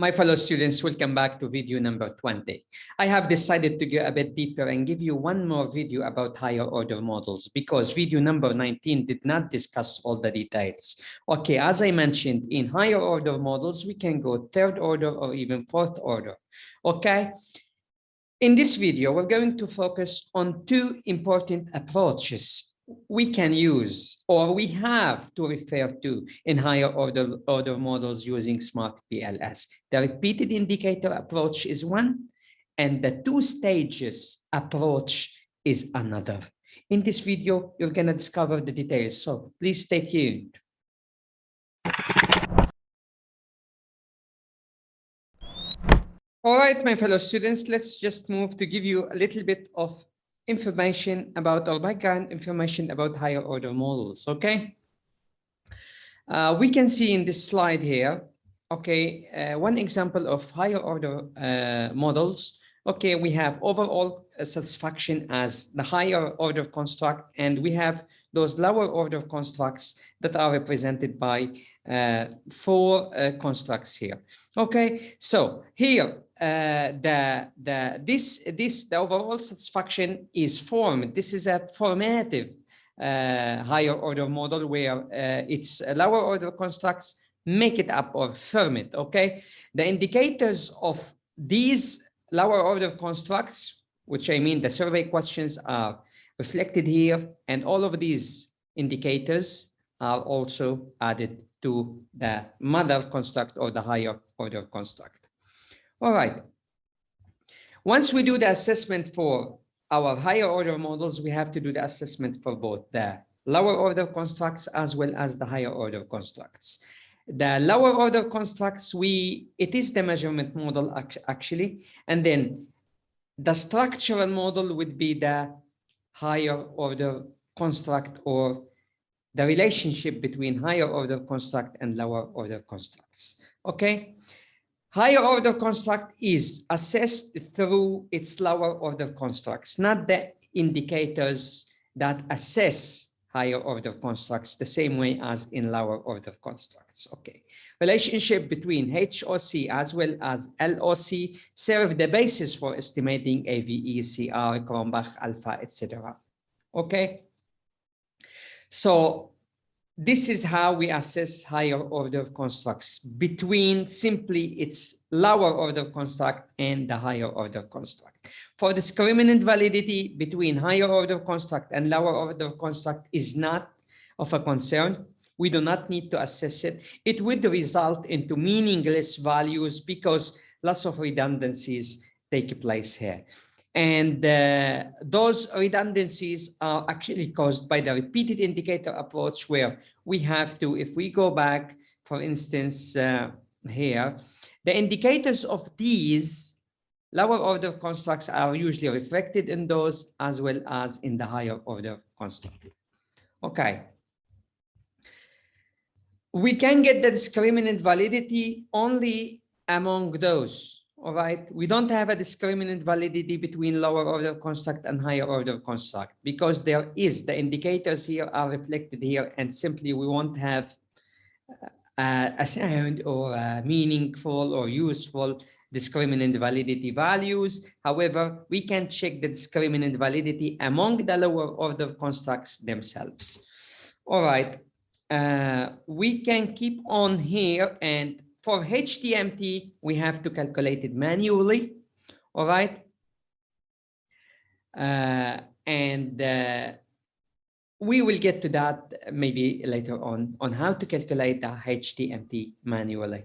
My fellow students, welcome back to video number 20. I have decided to go a bit deeper and give you one more video about higher order models because video number 19 did not discuss all the details. Okay, as I mentioned, in higher order models, we can go third order or even fourth order. Okay, in this video, we're going to focus on two important approaches we can use or we have to refer to in higher order models using SmartPLS. The repeated indicator approach is one, and the two stages approach is another. In this video, you're going to discover the details, so please stay tuned. All right, my fellow students, let's just move to give you a little bit of information about or background information about higher order models. Okay, we can see in this slide here, okay, one example of higher order models. Okay, we have overall satisfaction as the higher order construct, and we have those lower order constructs that are represented by four constructs here. Okay, so here the overall satisfaction is formed. This is a formative higher order model where its lower order constructs make it up or firm it. Okay, the indicators of these lower order constructs, which I mean the survey questions, are reflected here, and all of these indicators are also added to the mother construct or the higher order construct. All right. Once we do the assessment for our higher order models, we have to do the assessment for both the lower order constructs as well as the higher order constructs. The lower order constructs, it is the measurement model actually, and then the structural model would be the higher order construct or the relationship between higher order construct and lower order constructs. Okay, higher order construct is assessed through its lower order constructs, not the indicators that assess higher order constructs the same way as in lower order constructs. Okay, relationship between HOC as well as LOC serve the basis for estimating AVE, CR, Cronbach, alpha, etc. Okay, so this is how we assess higher order constructs between simply its lower order construct and the higher order construct. For discriminant validity between higher order construct and lower order construct is not of a concern. We do not need to assess it. It would result into meaningless values because lots of redundancies take place here. And those redundancies are actually caused by the repeated indicator approach, where we have to, if we go back, for instance, here, the indicators of these lower order constructs are usually reflected in those as well as in the higher order construct. Okay. We can get the discriminant validity only among those. All right, we don't have a discriminant validity between lower order construct and higher order construct because there is, the indicators here are reflected here, and simply we won't have a sound or a meaningful or useful discriminant validity values. However, we can check the discriminant validity among the lower order constructs themselves. All right, we can keep on here, and for HTMT, we have to calculate it manually. All right, we will get to that maybe later on how to calculate the HTMT manually.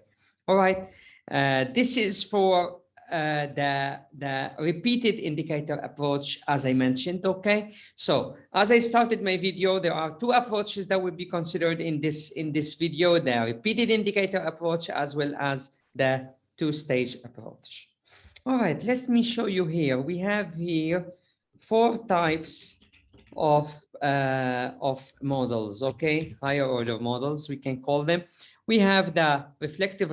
All right, this is for the repeated indicator approach, as I mentioned. Okay, so as I started my video, there are two approaches that will be considered in this video: the repeated indicator approach as well as the two-stage approach. All right, let me show you here. We have here four types of models. Okay, higher order models, we can call them. We have the reflective,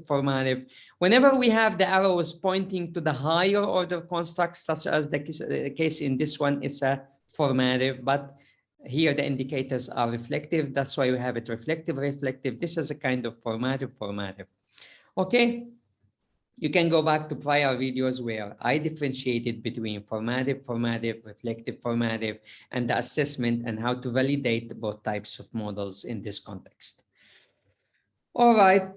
formative. Whenever we have the arrows pointing to the higher order constructs, such as the case in this one, it's a formative, but here the indicators are reflective. That's why we have it reflective. This is a kind of formative. Okay. You can go back to prior videos where I differentiated between formative, reflective, and the assessment and how to validate both types of models in this context. All right,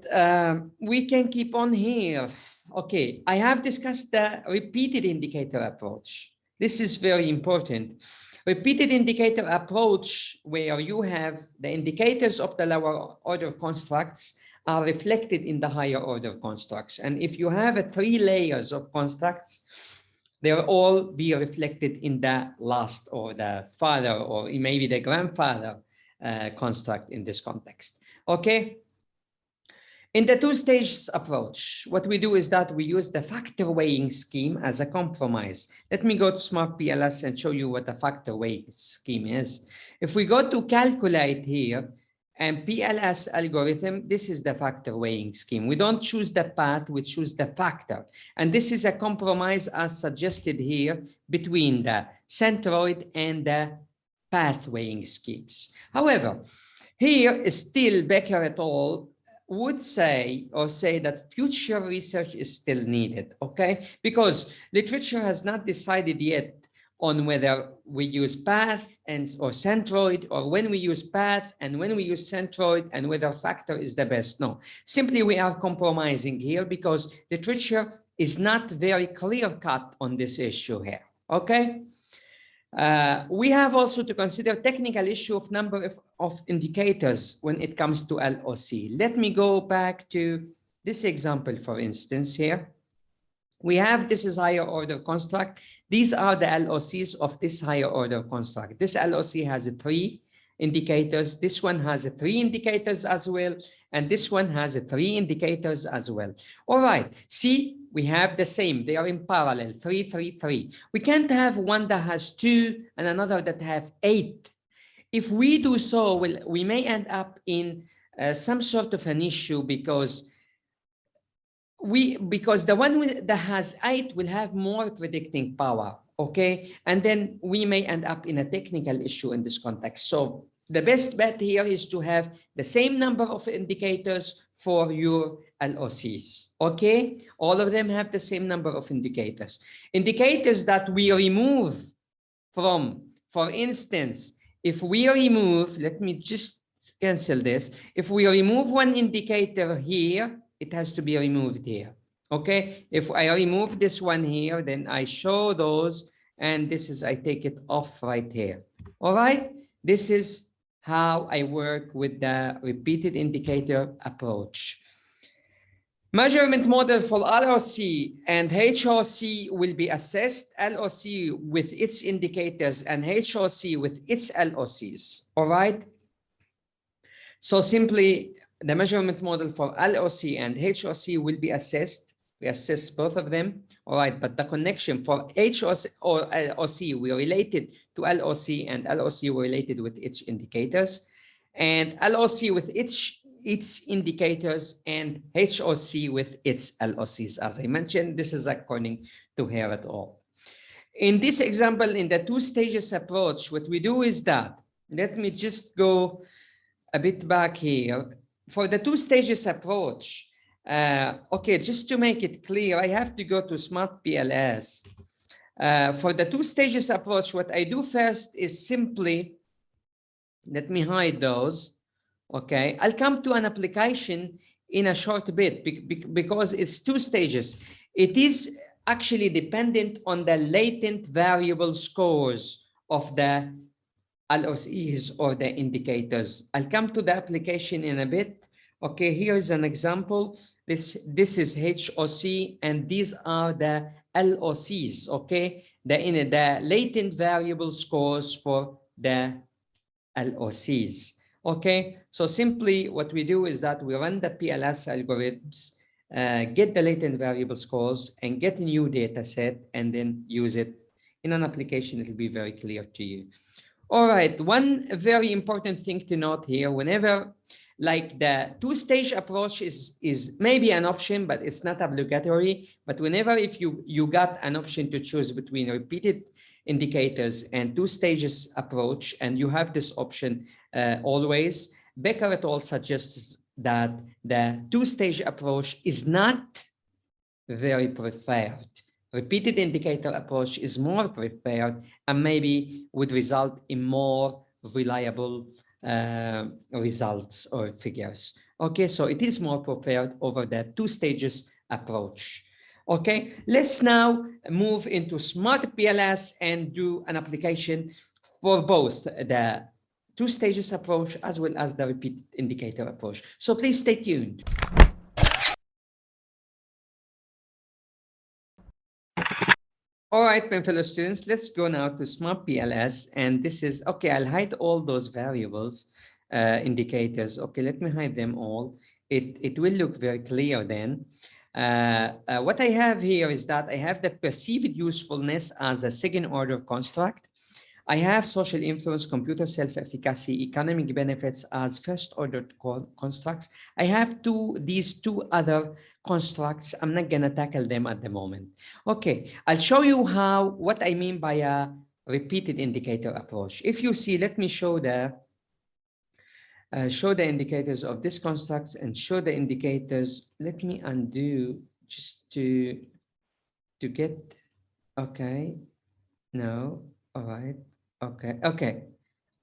we can keep on here. Okay, I have discussed the repeated indicator approach. This is very important. Repeated indicator approach, where you have the indicators of the lower order constructs are reflected in the higher order constructs. And if you have 3 layers of constructs, they'll all be reflected in the last or the father or maybe the grandfather construct in this context. Okay. In the 2 stages approach, what we do is that we use the factor weighing scheme as a compromise. Let me go to SmartPLS and show you what a factor weighing scheme is. If we go to calculate here and PLS algorithm, this is the factor weighing scheme. We don't choose the path, we choose the factor. And this is a compromise as suggested here between the centroid and the path weighing schemes. However, here is still Becker et al. Would say that future research is still needed, okay? Because literature has not decided yet on whether we use path or centroid, or when we use path and when we use centroid, and whether factor is the best. No, simply we are compromising here because literature is not very clear-cut on this issue here, okay? We have also to consider technical issue of number of indicators when it comes to LOC. Let me go back to this example, for instance, here. We have, this is higher order construct. These are the LOCs of this higher order construct. This LOC has 3 indicators. This one has 3 indicators as well. And this one has 3 indicators as well. All right, see, we have the same. They are in parallel, 3, 3, 3. We can't have one that has 2 and another that have 8. If we do so, we may end up in some sort of an issue because the one that has 8 will have more predicting power, okay? And then we may end up in a technical issue in this context. So the best bet here is to have the same number of indicators for your LOCs, okay? All of them have the same number of indicators. Indicators that we remove from, for instance, if we remove, let me just cancel this. If we remove one indicator here, it has to be removed here, okay? If I remove this one here, then I show those, and this is, I take it off right here, all right? This is how I work with the repeated indicator approach. Measurement model for LOC and HOC will be assessed, LOC with its indicators and HOC with its LOCs, all right? So simply, the measurement model for LOC and HOC will be assessed. We assess both of them, all right? But the connection for HOC or LOC, we related to LOC, and LOC were related with its indicators, and LOC with its indicators, and HOC with its LOCs. As I mentioned, this is according to Hare et al. In this example, in the 2 stages approach, what we do is that, let me just go a bit back here. For the 2 stages approach, okay, just to make it clear, I have to go to SmartPLS. For the 2 stages approach, what I do first is simply, let me hide those. Okay, I'll come to an application in a short bit because it's 2 stages. It is actually dependent on the latent variable scores of the LOCs or the indicators. I'll come to the application in a bit. Okay, here's an example. This is HOC, and these are the LOCs, okay? The latent variable scores for the LOCs. Okay, so simply what we do is that we run the PLS algorithms, get the latent variable scores, and get a new data set, and then use it in an application. It will be very clear to you. All right, one very important thing to note here, whenever, like the 2-stage approach is maybe an option, but it's not obligatory. But whenever if you got an option to choose between repeated indicators and 2 stages approach, and you have this option always, Becker et al. Suggests that the two-stage approach is not very preferred. Repeated indicator approach is more preferred and maybe would result in more reliable results or figures. Okay, so it is more preferred over the two stages approach. Okay, let's now move into SmartPLS and do an application for both the two stages approach as well as the repeat indicator approach. So please stay tuned. All right, my fellow students, let's go now to SmartPLS. And this is, okay, I'll hide all those variables, indicators. Okay, let me hide them all. It will look very clear then. What I have here is that I have the perceived usefulness as a second order construct. I have social influence, computer self-efficacy, economic benefits as first order constructs. I have these two other constructs. I'm not gonna tackle them at the moment. Okay, I'll show you what I mean by a repeated indicator approach. If you see, let me show the indicators of these constructs and show the indicators. Let me undo just to get, okay, no, all right. Okay.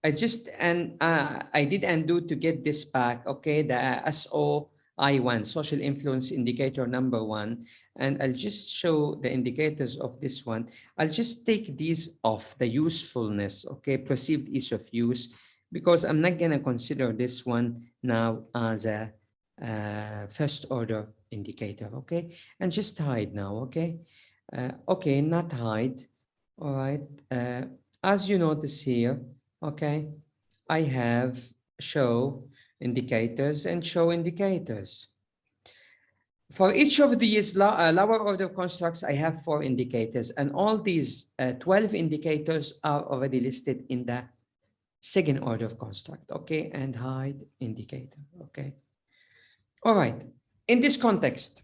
I did undo to get this back. Okay, the SOI1, social influence indicator number 1, and I'll just show the indicators of this one. I'll just take these off, the usefulness, okay, perceived ease of use, because I'm not gonna consider this one now as a first order indicator. Okay, and just hide now. Okay, okay, not hide. All right. As you notice here, okay, I have show indicators and show indicators. For each of these lower order constructs, I have 4 indicators, and all these 12 indicators are already listed in the second order construct. Okay, and hide indicator. Okay. All right. In this context,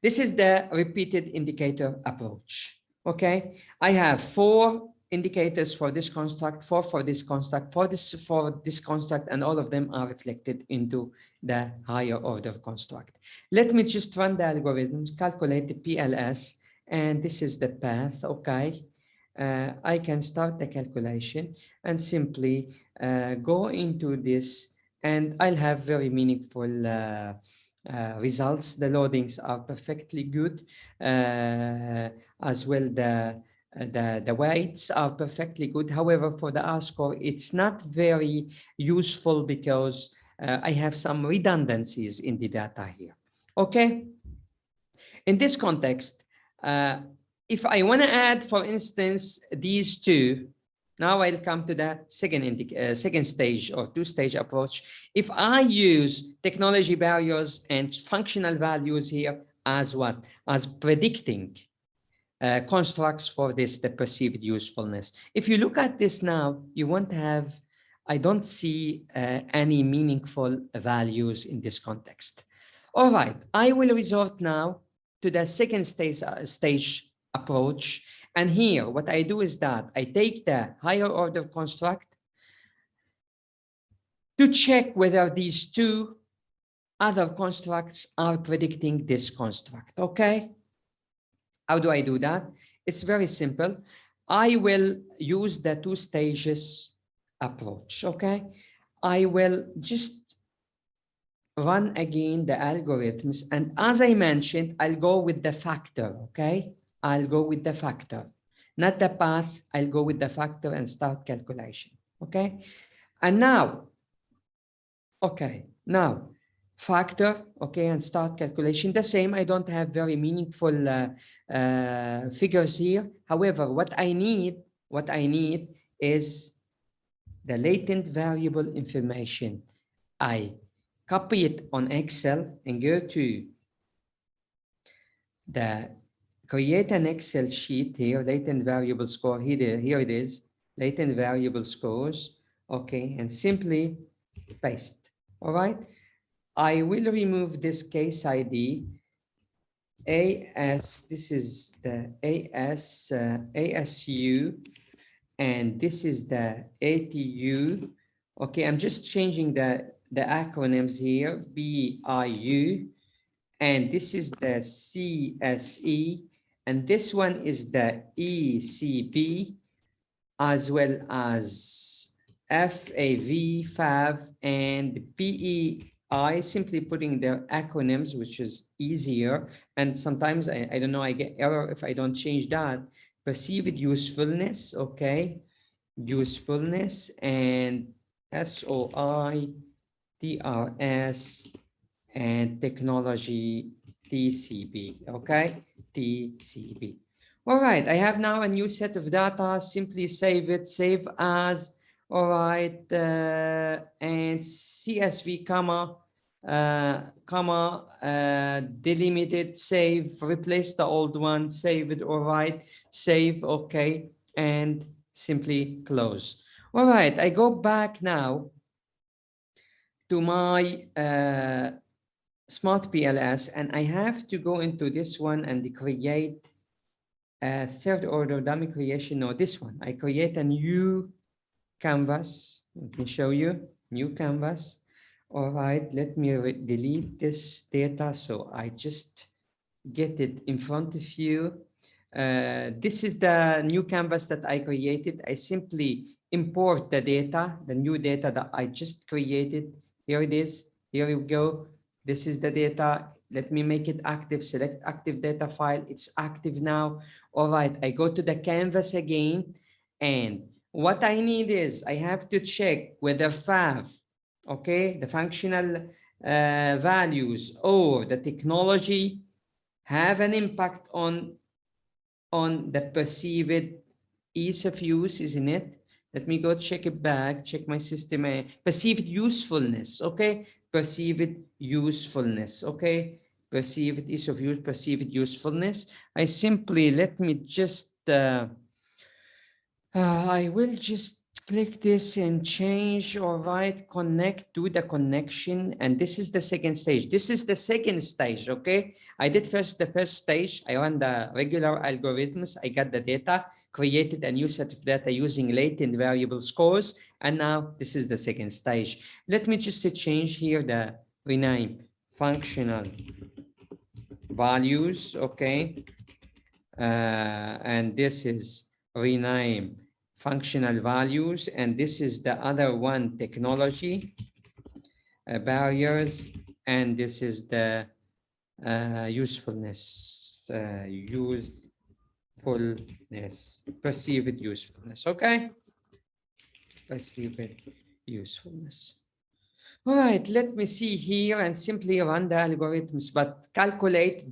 this is the repeated indicator approach. Okay, I have 4 indicators for this construct, 4 for this construct, for this construct, and all of them are reflected into the higher order construct. Let me just run the algorithms, calculate the PLS, and this is the path. Okay, I can start the calculation and simply go into this, and I'll have very meaningful results. The loadings are perfectly good, as well the weights are perfectly good. However, for the R-score, it's not very useful because I have some redundancies in the data here. Okay, in this context, if I want to add, for instance, these two, now I'll come to the second stage or two-stage approach. If I use technology barriers and functional values here as what? As predicting constructs for this, the perceived usefulness. If you look at this now, you won't have, I don't see any meaningful values in this context. All right, I will resort now to the second stage approach. And here, what I do is that I take the higher order construct to check whether these two other constructs are predicting this construct. Okay? How do I do that? It's very simple. I will use the 2 stages approach. Okay? I will just run again the algorithms. And as I mentioned, I'll go with the factor. Okay? I'll go with the factor, not the path. I'll go with the factor and start calculation. Okay. And now, okay, now factor, okay, and start calculation. The same, I don't have very meaningful figures here. However, what I need is the latent variable information. I copy it on Excel and go to the create an Excel sheet here, latent variable score, here it is, latent variable scores, okay, and simply paste. All right, I will remove this case ID, AS, this is the ASU, and this is the ATU. Okay, I'm just changing the the acronyms here, BIU, and this is the CSE, and this one is the ECB, as well as FAV, FAV, and PEI, simply putting their acronyms, which is easier. And sometimes, I don't know, I get error if I don't change that. Perceived usefulness, okay? Usefulness, and SOI, TRS, and technology, TCB, okay? TCB. All right, I have now a new set of data. Simply save it, save as. All right, and CSV, delimited, save, replace the old one, save it. All right, save, okay, and simply close. All right, I go back now to my SmartPLS, and I have to go into this one and create a third order dummy creation. No, this one. I create a new canvas. Let me show you new canvas. All right, let me delete this data so I just get it in front of you. This is the new canvas that I created. I simply import the data, the new data that I just created. Here it is. Here we go. This is the data. Let me make it active. Select active data file. It's active now. All right, I go to the canvas again, and what I need is I have to check whether FAV, okay, the functional values or the technology have an impact on the perceived ease of use, isn't it? Let me go check it back, check my system, perceived usefulness, okay? Perceived usefulness, okay? Perceived ease of use, perceived usefulness. I simply, let me just, I will just click this and change, all right, connect to the connection. And this is the second stage. This is the second stage, okay? I did the first stage. I ran the regular algorithms. I got the data, created a new set of data using latent variable scores. And now this is the second stage. Let me just change here the rename functional values, okay? And this is rename functional values, and this is the other one, technology barriers, and this is the usefulness, perceived usefulness, okay? Perceived usefulness. All right, let me see here and simply run the algorithms, but calculate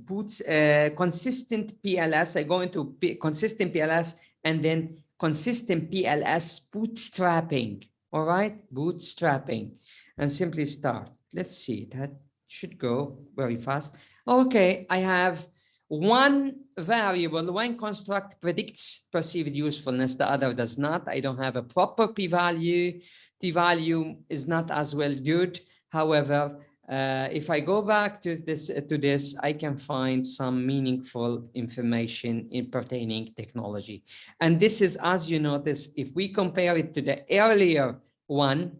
consistent PLS. I go into consistent PLS and then consistent PLS bootstrapping. All right, bootstrapping, and simply start. Let's see, that should go very fast. Okay, I have one variable, one construct predicts perceived usefulness, the other does not. I don't have a proper p-value. T-value is not as well good. However, if I go back to this, I can find some meaningful information in pertaining technology. And this is, as you notice, if we compare it to the earlier one,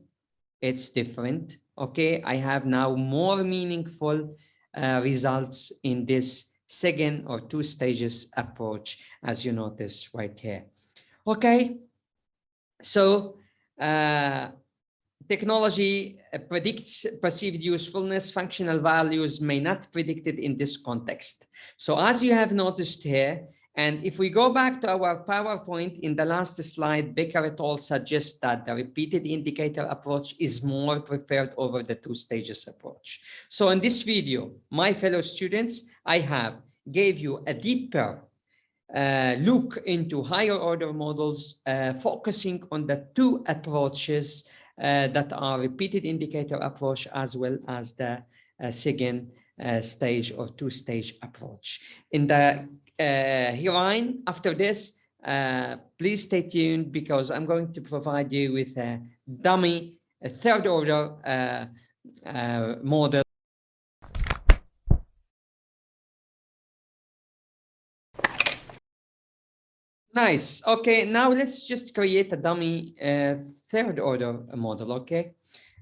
it's different. Okay, I have now more meaningful results in this second or two stages approach, as you notice right here. Okay, so technology predicts perceived usefulness. Functional values may not predict it in this context. So as you have noticed here, and if we go back to our PowerPoint in the last slide, Becker et al. Suggests that the repeated indicator approach is more preferred over the two stages approach. So in this video, my fellow students, I have gave you a deeper look into higher order models, focusing on the two approaches that are repeated indicator approach, as well as the second stage or two-stage approach. In the herein, after this, please stay tuned, because I'm going to provide you with a dummy third order model. Nice. Okay, now let's just create a dummy third order model, okay?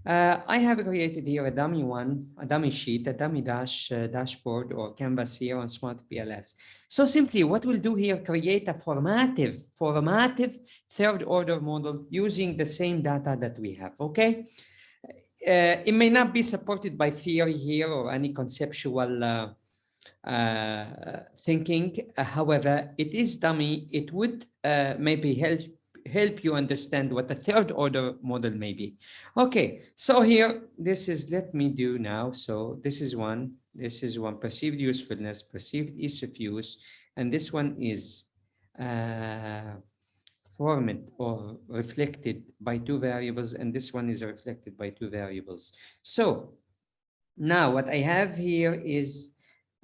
I have created here a dummy one, a dummy sheet, a dummy dashboard or canvas here on SmartPLS. So simply what we'll do here, create a formative third order model using the same data that we have, okay? It may not be supported by theory here or any conceptual thinking. However, it is dummy. It would maybe help you understand what a third order model may be. Okay, so here, this is, let me do now. So this is one, perceived usefulness, perceived ease of use, and this one is formed or reflected by two variables, and this one is reflected by two variables. So now what I have here is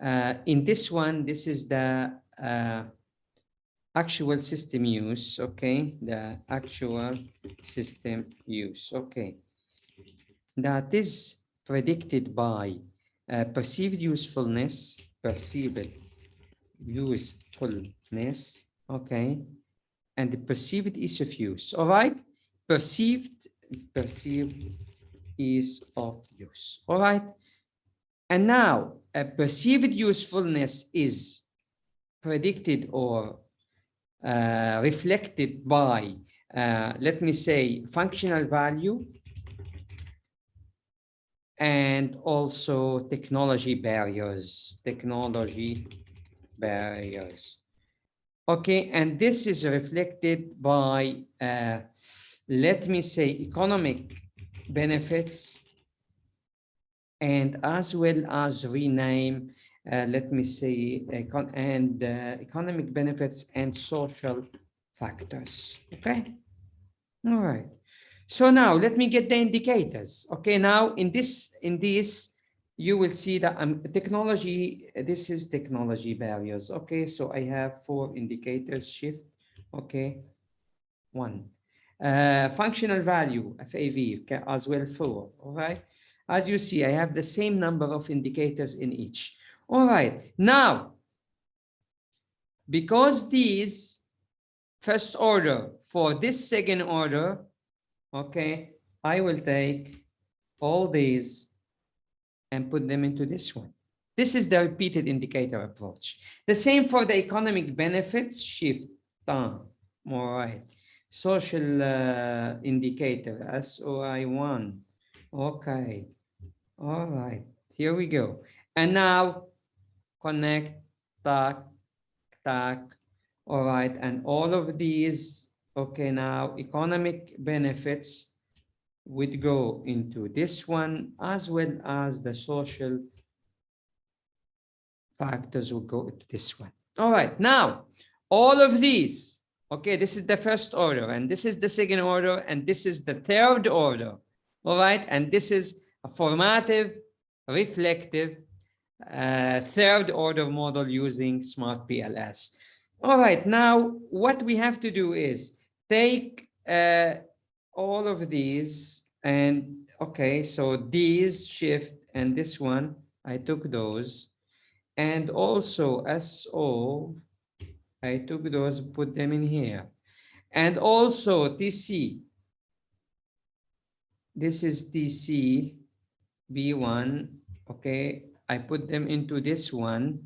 in this one, this is the actual system use, okay? The actual system use, okay? That is predicted by perceived usefulness, okay? And the perceived ease of use, all right? Perceived ease of use, all right? And now a perceived usefulness is predicted or reflected by, let me say, functional value and also technology barriers. Okay, and this is reflected by, let me say, economic benefits and as well as rename, let me say, economic benefits and social factors, okay? All right. So now let me get the indicators. Okay, now in this, you will see that technology, this is technology barriers. Okay, so I have 4 indicators, shift, okay, 1. Functional value, FAV, okay, as well 4, all right? As you see, I have the same number of indicators in each. All right, now, because these first order for this second order, okay, I will take all these and put them into this one. This is the repeated indicator approach. The same for the economic benefits, shift, all right. Social indicator, SOI1, okay. All right, here we go. And now connect, tac, all right, and all of these, okay, now economic benefits would go into this one as well as the social factors will go into this one. All right, now all of these, okay, this is the first order and this is the second order and this is the third order. All right, and this is a formative, reflective, third order model using SmartPLS. All right, now what we have to do is take all of these and, okay, so these shift and this one, I took those, and also SO, I took those, put them in here, and also TC, this is TC B1, okay, I put them into this one,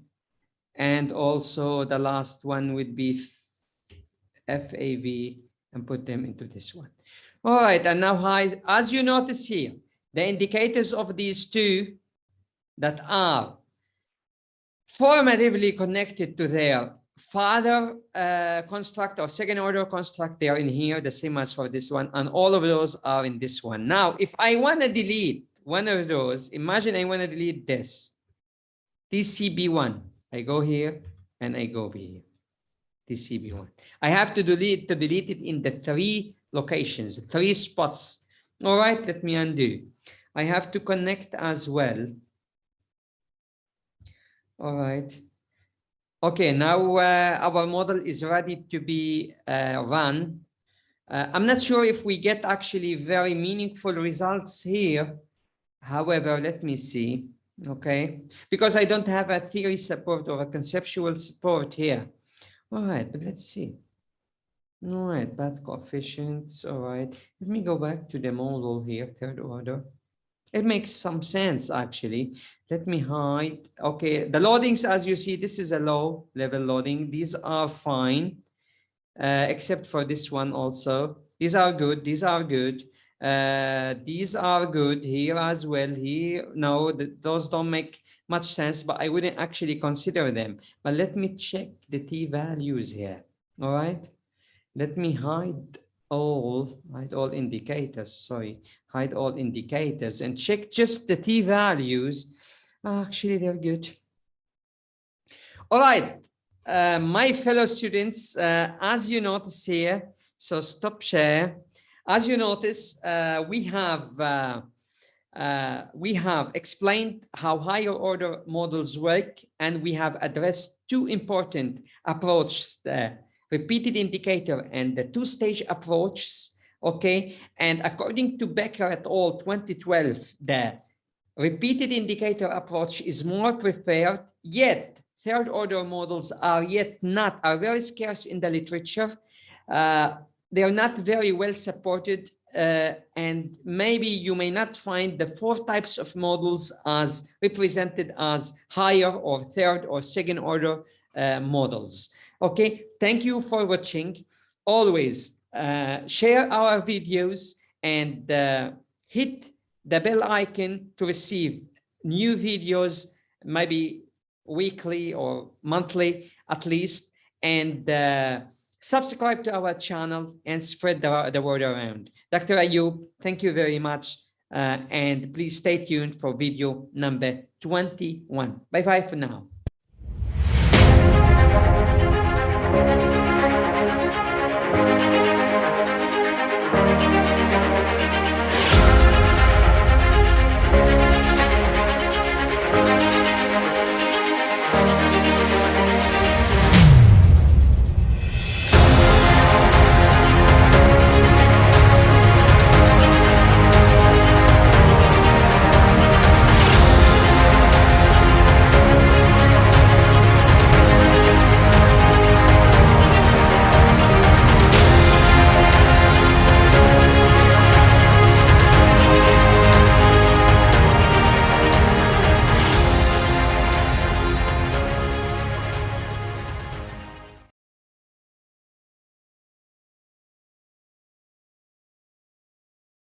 and also the last one would be FAV and put them into this one. All right, and now as you notice here, the indicators of these two that are formatively connected to their father construct or second order construct, they are in here, the same as for this one, and all of those are in this one. Now, if I want to delete one of those, imagine I want to delete this, TCB1, I go here and I go over here, TCB1. I have to delete it in the 3 locations, 3 spots. All right, let me undo. I have to connect as well. All right. Okay, now our model is ready to be run. I'm not sure if we get actually very meaningful results here. However, let me see. Okay, because I don't have a theory support or a conceptual support here. All right, but let's see. All right, path coefficients. All right, let me go back to the model here, third order. It makes some sense, actually. Let me hide. Okay, the loadings, as you see, this is a low level loading. These are fine, except for this one also. These are good. These are good. These are good here as well. Here, no, those don't make much sense, but I wouldn't actually consider them. But let me check the t-values here. All right. Let me hide all indicators, sorry, hide all indicators and check just the t-values. Actually, they're good. All right, my fellow students, as you notice here, so stop share. As you notice, we have explained how higher order models work, and we have addressed two important approaches, the repeated indicator and the two-stage approaches, okay? And according to Becker et al. 2012, the repeated indicator approach is more preferred, yet third order models are very scarce in the literature. They are not very well supported, and maybe you may not find the four types of models as represented as higher or third or second order models. Okay, thank you for watching. Always share our videos and hit the bell icon to receive new videos, maybe weekly or monthly at least, and subscribe to our channel and spread the word around. Dr. Ayub, thank you very much. And please stay tuned for video number 21. Bye-bye for now.